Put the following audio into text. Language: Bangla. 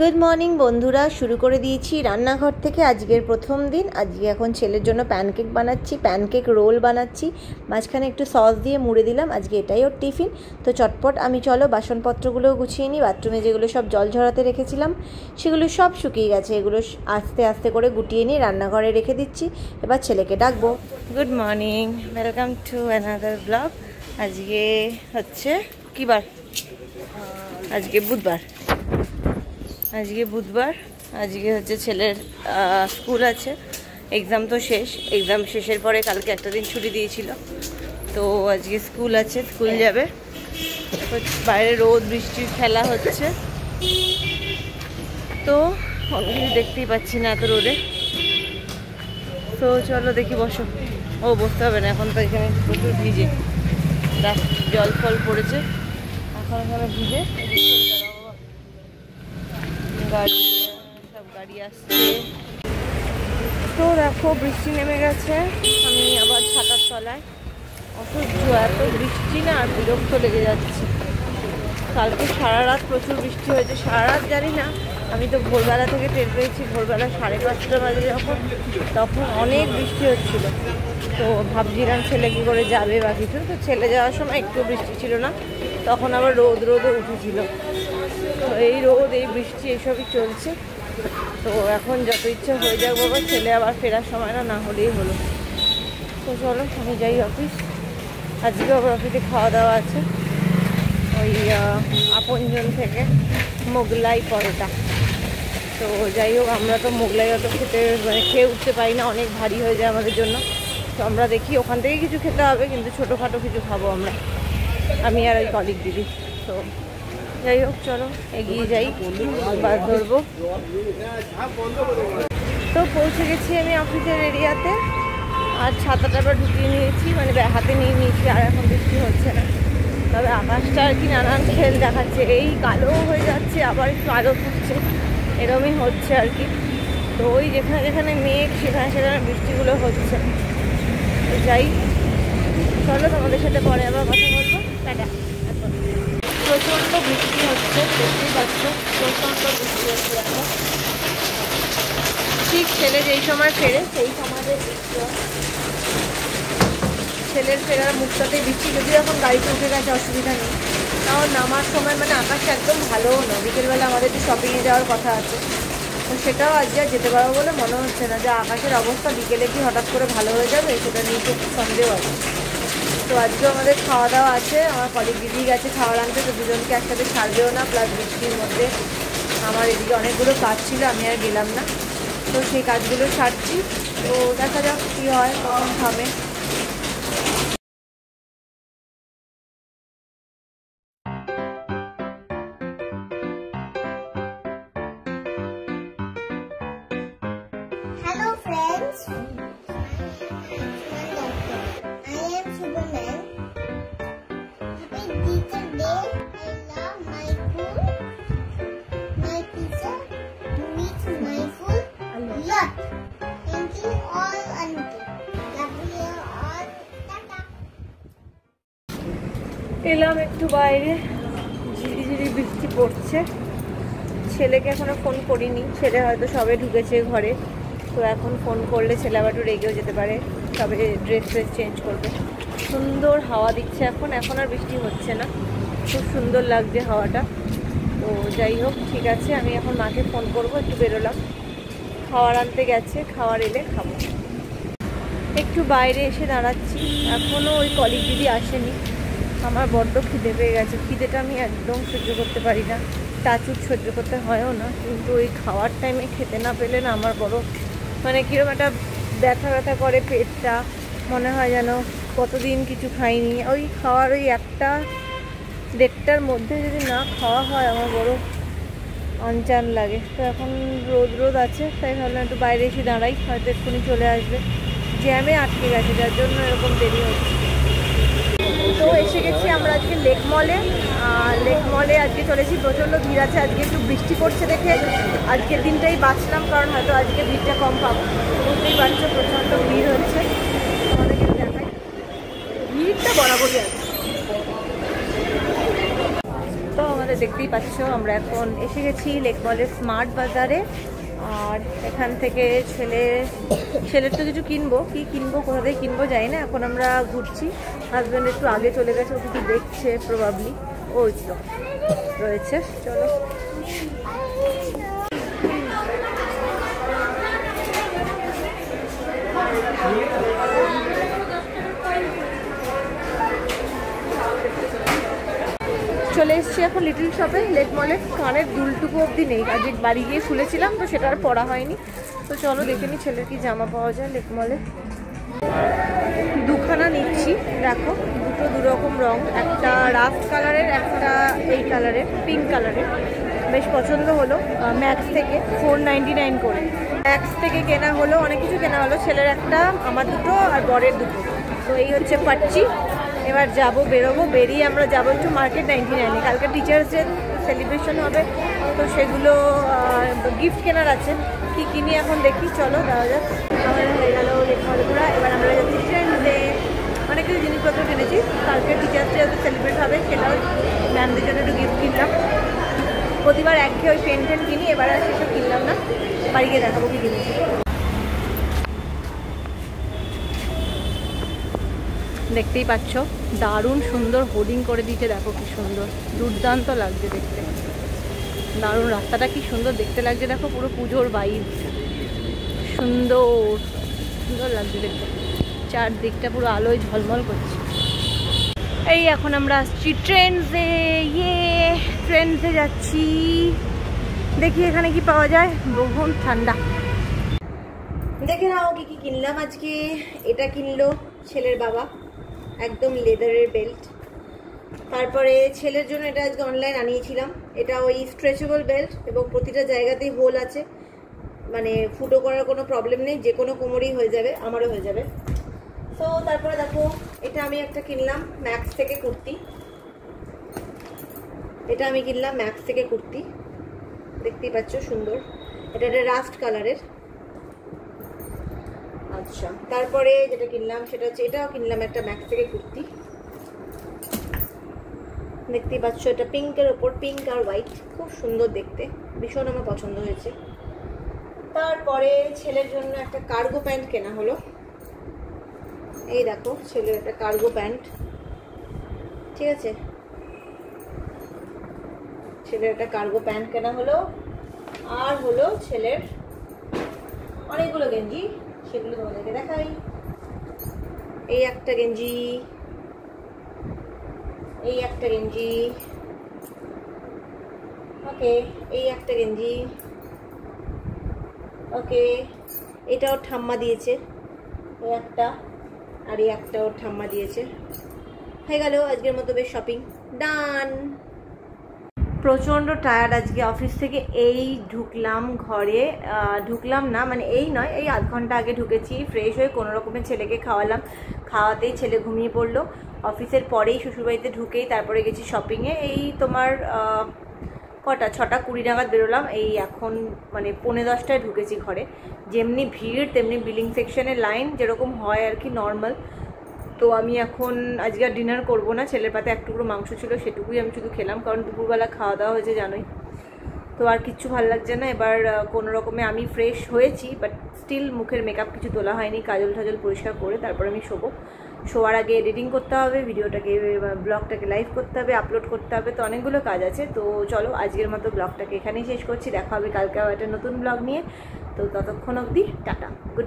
গুড মর্নিং বন্ধুরা, শুরু করে দিয়েছি রান্নাঘর থেকে আজকের প্রথম দিন। আজকে এখন ছেলের জন্য প্যানকেক বানাচ্ছি, প্যানকেক রোল বানাচ্ছি, মাঝখানে একটু সস দিয়ে মুড়ে দিলাম। আজকে এটাই ওর টিফিন। তো চটপট আমি চলো বাসনপত্রগুলোও গুছিয়ে নিই। বাথরুমে যেগুলো সব জল ঝরাতে রেখেছিলাম সেগুলো সব শুকিয়ে গেছে, এগুলো আস্তে আস্তে করে গুটিয়ে নিয়ে রান্নাঘরে রেখে দিচ্ছি। এবার ছেলেকে ডাকবো। Good morning, welcome to another blog. আজকে হচ্ছে কী বার? আজকে বুধবার। আজকে হচ্ছে ছেলের স্কুল আছে, এক্সাম তো শেষ। এক্সাম শেষের পরে কালকে একটা দিন ছুটি দিয়েছিল, তো আজকে স্কুল আছে, স্কুল যাবে। বাইরে রোদ বৃষ্টির খেলা হচ্ছে, তো অন্য কিছু দেখতেই পাচ্ছি না এত রোদে। তো চলো দেখি, বসো। ও বসতে হবে না, এখন তো এখানে প্রচুর ভিজে, দেখ জল ফল পড়েছে এখন এখানে ভিজে। সব গাড়ি আসছে, তো দেখো বৃষ্টি নেমে গেছে। আমি আবার ছাতার তলায়, অসহ্য এত বৃষ্টি না, আর বিরক্ত লেগে যাচ্ছে। কালকে সারা রাত প্রচুর বৃষ্টি হয়েছে, সারা রাত জানি না, আমি তো ভোরবেলা থেকে টের পেয়েছি। ভোরবেলা 5:30 বাজে যখন, তখন অনেক বৃষ্টি হচ্ছিল। তো ভাবছিলাম ছেলে কী করে যাবে বা কিছু, তো ছেলে যাওয়ার সময় একটু বৃষ্টি ছিল না, তখন আবার রোদও উঠেছিল। তো এই রোদ এই বৃষ্টি এইসবই চলছে। তো এখন যত ইচ্ছে হয়ে যাক বাবা, ছেলে আবার ফেরার সময় না হলেই হলো। তো চলো আমি যাই অফিস। আজকে আবার অফিসে খাওয়া দাওয়া আছে, ওই আপনজন থেকে মোগলাই পরোটা। তো যাই হোক, আমরা তো মোগলাই অত খেয়ে উঠতে পারি না, অনেক ভারী হয়ে যায় আমাদের জন্য। তো আমরা দেখি ওখান থেকে কিছু খেতে হবে, কিন্তু ছোটোখাটো কিছু খাবো আমরা, আমি আর ওই কলিগ দিদি। তো যাই হোক চলো এগিয়ে যাই, বাস ধরবো। তো পৌঁছে গেছি আমি অফিসের এরিয়াতে, আর ছাতাটা আবার ঢুকিয়ে নিয়েছি, মানে হাতে নিয়ে নিয়েছি, আর এখন বৃষ্টি হচ্ছে না। তবে আকাশটা আর কি নানান খেল দেখাচ্ছে, এই কালো হয়ে যাচ্ছে আবার একটু আলো ফুটছে, এরকমই হচ্ছে আর কি। তো ওই যেখানে যেখানে মেঘ সেখানে সেখানে বৃষ্টিগুলো হচ্ছে। তো যাই, চলো তোমাদের সাথে পরে আবার কথা বলবো, টাটা। এখন প্রচণ্ড বৃষ্টি হচ্ছে, দেখতেই পাচ্ছ, প্রচণ্ড বৃষ্টি হচ্ছে। এখন ঠিক ছেলে যেই সময় ফেরে সেই সময় বৃষ্টি হয়, ছেলের ফেরার মুখটাতেই বৃষ্টি। যদিও এখন গাড়িতে উঠে গেছে, অসুবিধা নেই, তাও নামার সময় মানে আকাশটা একদম ভালোও না। বিকেলবেলা আমাদের একটু শপিংয়ে যাওয়ার কথা আছে, তো সেটাও আজকে আর যেতে পারবো বলে মনে হচ্ছে না। যে আকাশের অবস্থা বিকেলে কি হঠাৎ করে ভালো হয়ে যাবে, সেটা নিয়ে খুব সন্দেহ আছে। তো আজকেও আমাদের খাওয়া দাওয়া আছে, আমার কলিগ দিদি গেছে খাওয়ার আনতে, তো দুজনকে একসাথে ছাড়বেও না, প্লাস বৃষ্টির মধ্যে আমার এদিকে অনেকগুলো কাজ ছিল, আমি আর গেলাম না। তো সেই কাজগুলো সারছি, তো দেখা যাক কী হয়, কখন থামে। Hello friends, I am Superman. Happy Teacher Day. I love my school, my teacher, meet my school a lot. Thank you all auntie. Love you all. Tata. এলাম একটু বাইরে, ঝিরিঝিরি বৃষ্টি পড়ছে। ছেলেকে এখনও ফোন করিনি, ছেলে হয়তো সবে ঢুকেছে ঘরে। তো এখন ফোন করলে ছেলে আবার একটু রেগেও যেতে পারে, তবে ড্রেস চেঞ্জ করবে। সুন্দর হাওয়া দিচ্ছে এখন আর বৃষ্টি হচ্ছে না, খুব সুন্দর লাগছে হাওয়াটা। তো যাই হোক, ঠিক আছে, আমি এখন মাকে ফোন করবো। একটু বেরোলাম, খাওয়ার আনতে গেছে, খাওয়ার এলে খাবো। একটু বাইরে এসে দাঁড়াচ্ছি, এখনও ওই কলিগ দিদি আসেনি। আমার বড্ড খিদে পেয়ে গেছে, খিদেটা আমি একদম সহ্য করতে পারি না, টাচুট সহ্য করতে হয়ও না, কিন্তু ওই খাওয়ার টাইমে খেতে না পেলে না আমার বড় মানে কীরকম একটা ব্যথা ব্যথা করে পেটটা, মনে হয় যেন কতদিন কিছু খাইনি। ওই খাওয়ার ওই 1টা-1:30টার মধ্যে যদি না খাওয়া হয় আমার বড় আনচান লাগে। তো এখন রোদ আছে, তাই ভাবলাম একটু বাইরে এসে দাঁড়াই, হয়তো এক্ষুনি চলে আসবে। জ্যামে আটকে গেছে, যার জন্য এরকম দেরি হচ্ছে। তো এসে গেছি আমরা আজকে লেক মলে, লেক মলে আজকে চলেছি, প্রচণ্ড ভিড় আছে। আজকে একটু বৃষ্টি পড়ছে দেখে আজকের দিনটাই বাঁচলাম, কারণ হয়তো আজকে ভিড়টা কম পাবো। বুঝতেই পারছো প্রচণ্ড ভিড় হচ্ছে, আমাদেরকে দেখাই, ভিড়টা বরাবরই আছে। তো তোমাদের দেখতেই পাচ্ছ আমরা এখন এসে গেছি লেক মলের স্মার্ট বাজারে। আর এখান থেকে ছেলের তো কিছু কিনবো, কি কিনবো কোথা থেকে কিনবো জানি না। এখন আমরা ঘুরছি, হাজব্যান্ড একটু আগে চলে গেছে, ও কিছু দেখছে প্রবাবলি, ওই তো রয়েছে। চলো চলে এসেছি এখন লিটল শপে লেক মলে। কানের দুলটুকু অবধি নেই, আজকে বাড়ি গিয়ে শুলেছিলাম তো সেটা আর পরা হয়নি। তো চলো দেখে নি ছেলের কি জামা পাওয়া যায় লেক মলে। দুখানা নিচ্ছি, দেখো দুটো দুরকম রং, একটা রাফ কালারের একটা এই কালারের পিঙ্ক কালারের। বেশ পছন্দ হলো। ম্যাক্স থেকে 499 করে ম্যাক্স থেকে কেনা হলো, অনেক কিছু কেনা হলো। ছেলের একটা, আমার দুটো আর বরের দুটো। তো এই হচ্ছে পাচ্ছি। এবার যাবো, বেরোবো, বেরিয়ে আমরা যাবো একটু মার্কেট 99-এ। কালকে টিচার্স ডে সেলিব্রেশন হবে, তো সেগুলো গিফট কেনার আছে। কি কিনি এখন দেখি, চলো যাওয়া যাক। আমাদের হয়ে গেল লেক মল ঘোরা। এবার আমরা যাচ্ছি ট্রেন্ডসে। অনেক কিছু জিনিসপত্র কিনেছি, কালকে টিচার্স ডে সেলিব্রেট হবে, সেটাও ম্যামদের জন্য একটু গিফট কিনলাম। প্রতিবার একঘেয়ে ওই পেন টেন কিনি, এবার আর সেসব কিনলাম না, বাড়ি গিয়ে দেখাবো কি কিনেছি। দেখতেই পাচ্ছ দারুণ সুন্দর হোর্ডিং করে দিয়েছে, দেখো কি সুন্দর, দুর্দান্ত লাগছে দেখতে, দারুণ। রাস্তাটা কি সুন্দর দেখতে লাগছে, দেখো পুরো পুজোর বাইব, সুন্দর সুন্দর লাগছে দেখতে। চারদিকটা পুরো আলোয় ঝলমল করছে। এই এখন আমরা আসছি ট্রেন্ডসে, ট্রেন্ডসে যাচ্ছি। দেখি এখানে কি পাওয়া যায়, বহু ঠান্ডা। দেখে নাও কি কি কিনলাম আজকে। এটা কিনলো ছেলের বাবা, একদম লেদারের বেল্ট। তারপরে ছেলের জন্য এটা আজকে অনলাইন আনিয়েছিলাম। এটা ওই স্ট্রেচেবল বেল্ট এবং প্রতিটা জায়গাতেই হোল আছে, মানে ফুটো করার কোনো প্রবলেম নেই, যে কোনো কোমরেই হয়ে যাবে, আমারও হয়ে যাবে। তো তারপরে দেখো এটা আমি একটা কিনলাম ম্যাক্স থেকে কুর্তি। এটা আমি কিনলাম ম্যাক্স থেকে কুর্তি, দেখতেই পাচ্ছ সুন্দর। এটা একটা রাস্ট কালারের। আচ্ছা, তারপরে যেটা কিনলাম সেটা হচ্ছে, এটাও কিনলাম একটা ম্যাক্স থেকে কুর্তি, দেখতেই পাচ্ছ। এটা পিঙ্কের ওপর, পিঙ্ক আর হোয়াইট, খুব সুন্দর দেখতে, ভীষণ আমার পছন্দ হয়েছে। তারপরে ছেলের জন্য একটা কার্গো প্যান্ট কেনা হলো। এই দেখো ছেলের একটা কার্গো প্যান্ট, ঠিক আছে, ছেলের একটা কার্গো প্যান্ট কেনা হলো। আর হলো ছেলের অনেকগুলো গেঞ্জি, সেগুলো তোমাদেরকে দেখাই। এই একটা গেঞ্জি, এই একটা গেঞ্জি, ওকে, এই একটা গেঞ্জি, ওকে। এটা ওর ঠাম্মা দিয়েছে, এই একটা, আর এই একটা ওর ঠাম্মা দিয়েছে। হয়ে গেল আজকের মতো, বেশ শপিং ডান। প্রচণ্ড টায়ার্ড আজকে অফিস থেকে এই ঢুকলাম ঘরে, ঢুকলাম না মানে এই নয়, এই আধ ঘন্টা আগে ঢুকেছি। ফ্রেশ হয়ে কোনো রকমের ছেলেকে খাওয়ালাম, খাওয়াতেই ছেলে ঘুমিয়ে পড়লো। অফিসের পরেই শ্বশুরবাড়িতে ঢুকেই তারপরে গেছি শপিংয়ে। এই তোমার কটা 6:20 নাগাদ বেরোলাম, এই এখন মানে 9:45টায় ঢুকেছি ঘরে। যেমনি ভিড় তেমনি বিলিং সেকশনের লাইন, যেরকম হয় আর কি নর্মাল। তো আমি এখন আজকে আর ডিনার করবো না, ছেলের পাতে এক টুকরো মাংস ছিল সেটুকুই আমি শুধু খেলাম, কারণ দুপুরবেলা খাওয়া দাওয়া হয়েছে জানোই। তো আর কিচ্ছু ভালো লাগছে না। এবার কোনো রকমে আমি ফ্রেশ হয়েছি, বাট স্টিল মুখের মেকআপ কিছু তোলা হয়নি, কাজল টাজল পরিষ্কার করে তারপর আমি শোবো। শোয়ার আগে এডিটিং করতে হবে, ভিডিওটাকে ব্লগটাকে লাইভ করতে হবে, আপলোড করতে হবে, তো অনেকগুলো কাজ আছে। তো চলো আজকের মতো ব্লগটাকে এখানেই শেষ করছি, দেখা হবে কালকে একটা নতুন ব্লগ নিয়ে। তো ততক্ষণ অবধি টাটা, গুড।